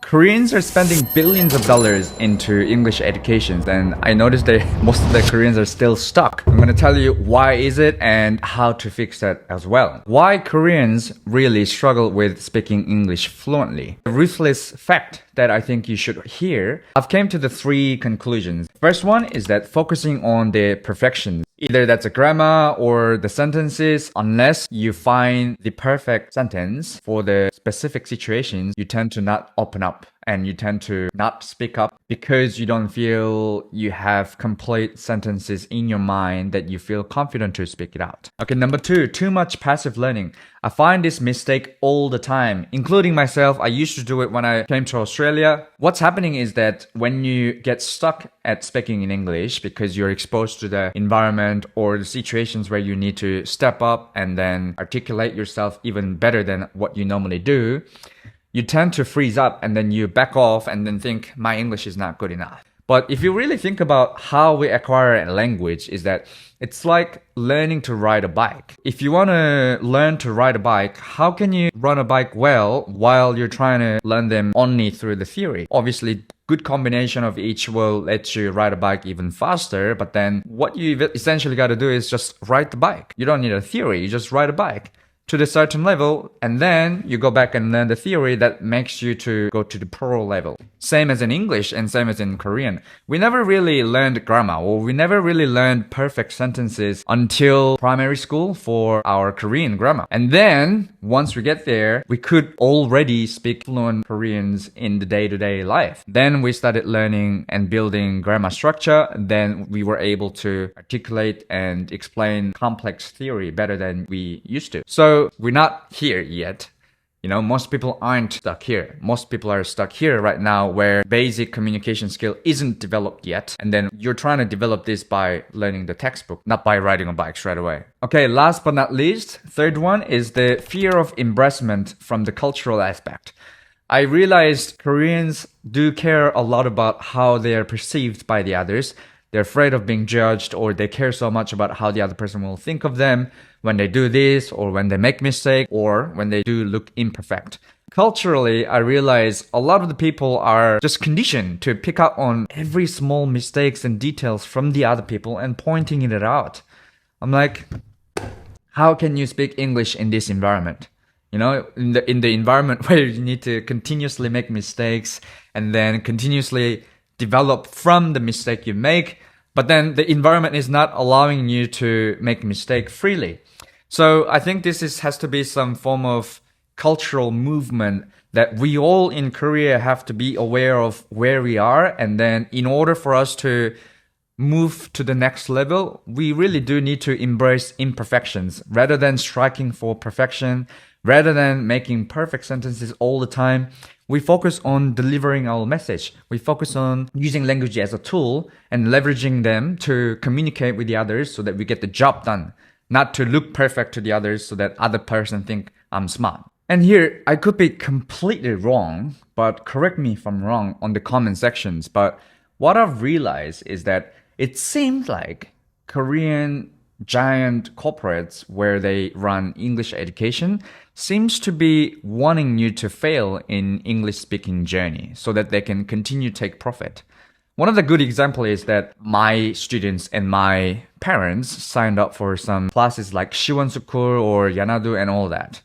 Koreans are spending billions of dollars into English education, and I noticed that most of the Koreans are still stuck. I'm going to tell you why is it and how to fix that as well. Why Koreans really struggle with speaking English fluently. A ruthless fact that I think you should hear. I've came to the three conclusions. First one is that focusing on the perfection. Either that's a grammar or the sentences, unless you find the perfect sentence for the specific situations, you tend to not open up and you tend to not speak up because you don't feel you have complete sentences in your mind that you feel confident to speak it out. Okay, number two, too much passive learning. I find this mistake all the time, including myself. I used to do it when I came to Australia. What's happening is that when you get stuck at speaking in English because you're exposed to the environment or the situations where you need to step up and then articulate yourself even better than what you normally do, you tend to freeze up and then you back off and then think, my English is not good enough. But if you really think about how we acquire a language, is that it's like learning to ride a bike. If you want to learn to ride a bike, how can you run a bike well while you're trying to learn them only through the theory? Obviously, good combination of each will let you ride a bike even faster, but then what you essentially got to do is just ride the bike. You don't need a theory, you just ride a bike to the certain level, and then you go back and learn the theory that makes you to go to the pro level. Same as in English and same as in Korean. We never really learned grammar, or we never really learned perfect sentences until primary school for our Korean grammar. And then, once we get there, we could already speak fluent Koreans in the day-to-day life. Then we started learning and building grammar structure. Then we were able to articulate and explain complex theory better than we used to. So we're not here yet. You know, most people aren't stuck here. Most people are stuck here right now where basic communication skill isn't developed yet. And then you're trying to develop this by learning the textbook, not by riding a bike straight away. Okay, last but not least, third one is the fear of embarrassment from the cultural aspect. I realized Koreans do care a lot about how they are perceived by the others. They're afraid of being judged, or they care so much about how the other person will think of them when they do this, or when they make mistake, or when they do look imperfect. Culturally, I realize a lot of the people are just conditioned to pick up on every small mistakes and details from the other people and pointing it out. I'm like, how can you speak English in this environment? You know, in the environment where you need to continuously make mistakes and then continuously develop from the mistake you make, but then the environment is not allowing you to make mistake freely. So I think this has to be some form of cultural movement that we all in Korea have to be aware of where we are. And then in order for us to move to the next level, we really do need to embrace imperfections rather than striking for perfection, rather than making perfect sentences all the time. We focus on delivering our message. We focus on using language as a tool and leveraging them to communicate with the others so that we get the job done, not to look perfect to the others so that other person think I'm smart. And here, I could be completely wrong, but correct me if I'm wrong on the comment sections. But what I've realized is that it seems like Korean giant corporates where they run English education seems to be wanting you to fail in English speaking journey so that they can continue to take profit. One of the good example is that my students and my parents signed up for some classes like Siwon or Yanadu and all that.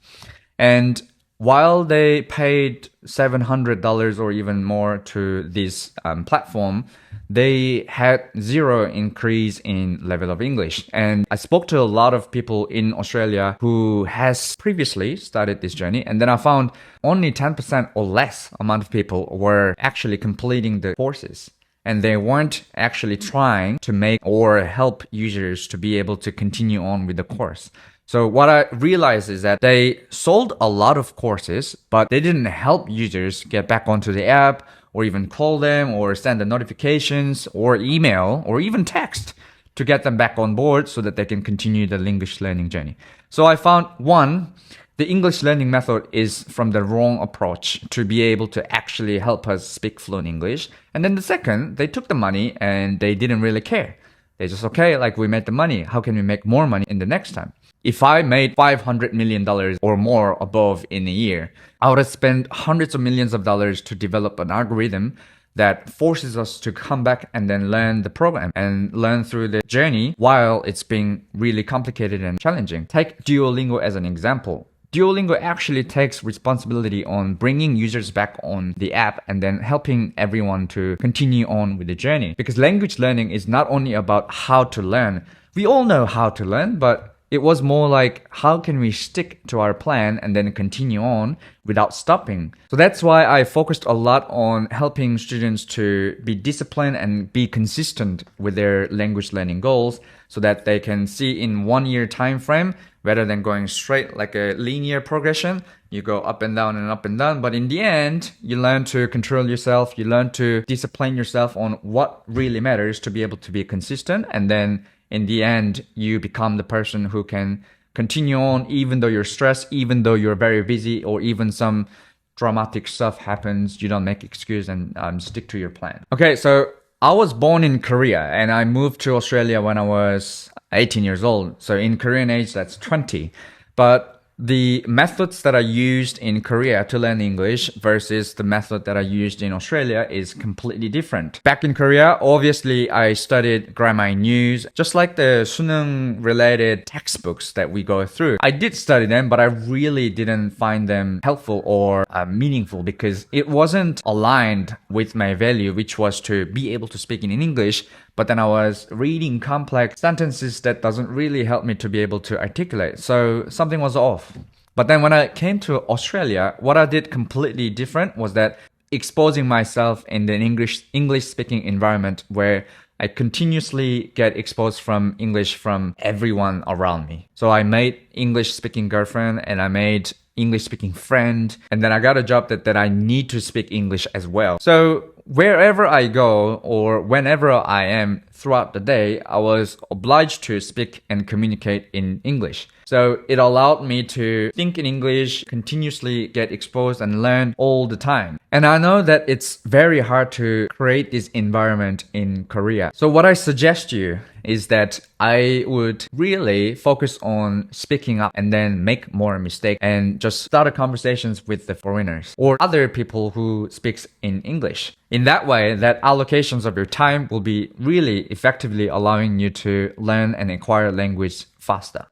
And while they paid $700 or even more to this platform, they had zero increase in level of English. And I spoke to a lot of people in Australia who has previously started this journey. And then I found only 10% or less amount of people were actually completing the courses. And they weren't actually trying to make or help users to be able to continue on with the course. So what I realized is that they sold a lot of courses, but they didn't help users get back onto the app or even call them or send the notifications or email or even text to get them back on board so that they can continue the English learning journey. So I found one, the English learning method is from the wrong approach to be able to actually help us speak fluent English. And then the second, they took the money and they didn't really care. They just, okay, like we made the money. How can we make more money in the next time? If I made $500 million or more above in a year, I would have spent hundreds of millions of dollars to develop an algorithm that forces us to come back and then learn the program and learn through the journey while it's being really complicated and challenging. Take Duolingo as an example. Duolingo actually takes responsibility on bringing users back on the app and then helping everyone to continue on with the journey. Because language learning is not only about how to learn. We all know how to learn, but it was more like, how can we stick to our plan and then continue on without stopping? So that's why I focused a lot on helping students to be disciplined and be consistent with their language learning goals so that they can see in 1 year time frame, rather than going straight like a linear progression. You go up and down and up and down. But in the end, you learn to control yourself. You learn to discipline yourself on what really matters to be able to be consistent. And then in the end, you become the person who can continue on even though you're stressed, even though you're very busy, or even some dramatic stuff happens. You don't make excuse and stick to your plan. Okay, so I was born in Korea and I moved to Australia when I was 18 years old. So in Korean age, that's 20. But the methods that I used in Korea to learn English versus the method that I used in Australia is completely different. Back in Korea, obviously I studied grammar and news, just like the 수능 related textbooks that we go through. I did study them, but I really didn't find them helpful or meaningful because it wasn't aligned with my value, which was to be able to speak in English. But then I was reading complex sentences that doesn't really help me to be able to articulate. So something was off. But then when I came to Australia, what I did completely different was that exposing myself in the English speaking environment where I continuously get exposed from English from everyone around me. So I made English speaking girlfriend and I made English speaking friend. And then I got a job that I need to speak English as well. So wherever I go or whenever I am throughout the day, I was obliged to speak and communicate in English. So it allowed me to think in English, continuously get exposed and learn all the time. And I know that it's very hard to create this environment in Korea. So what I suggest you is that I would really focus on speaking up and then make more mistakes and just start a conversations with the foreigners or other people who speaks in English. In that way, that allocations of your time will be really effectively allowing you to learn and acquire language faster.